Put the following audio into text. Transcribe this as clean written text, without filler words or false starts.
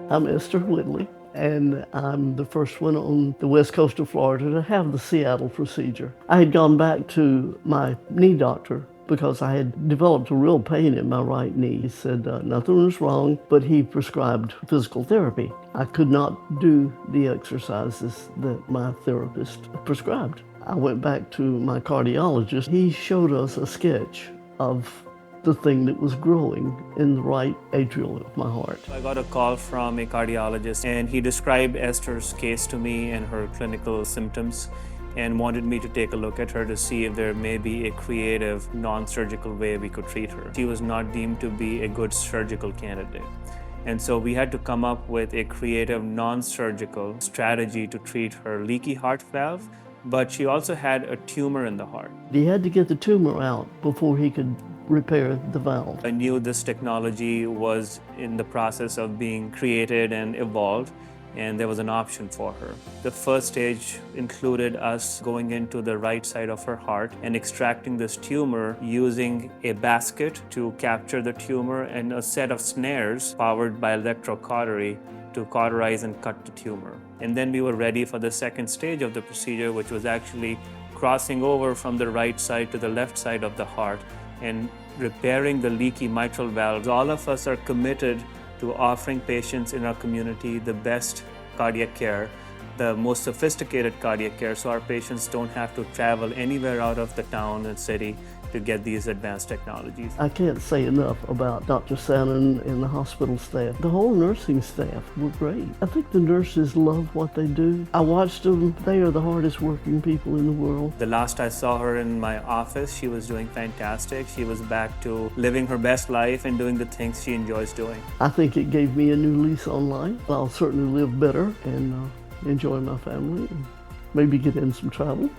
I'm Esther Whitley, and I'm the first one on the west coast of Florida to have the Seattle procedure. I had gone back to my knee doctor because I had developed a real pain in my right knee. He said nothing was wrong, but he prescribed physical therapy. I could not do the exercises that my therapist prescribed. I went back to my cardiologist. He showed us a sketch of the thing that was growing in the right atrial of my heart. I got a call from a cardiologist and he described Esther's case to me and her clinical symptoms and wanted me to take a look at her to see if there may be a creative, non-surgical way we could treat her. She was not deemed to be a good surgical candidate. And so we had to come up with a creative, non-surgical strategy to treat her leaky heart valve, but she also had a tumor in the heart. He had to get the tumor out before he could repair the valve. I knew this technology was in the process of being created and evolved, and there was an option for her. The first stage included us going into the right side of her heart and extracting this tumor using a basket to capture the tumor and a set of snares powered by electrocautery to cauterize and cut the tumor. And then we were ready for the second stage of the procedure, which was actually crossing over from the right side to the left side of the heart and repairing the leaky mitral valves. All of us are committed to offering patients in our community the best cardiac care, the most sophisticated cardiac care, so our patients don't have to travel anywhere out of the town and city to get these advanced technologies. I can't say enough about Dr. Sannon and the hospital staff. The whole nursing staff were great. I think the nurses love what they do. I watched them. They are the hardest working people in the world. The last I saw her in my office, she was doing fantastic. She was back to living her best life and doing the things she enjoys doing. I think it gave me a new lease on life. I'll certainly live better and enjoy my family and maybe get in some travel.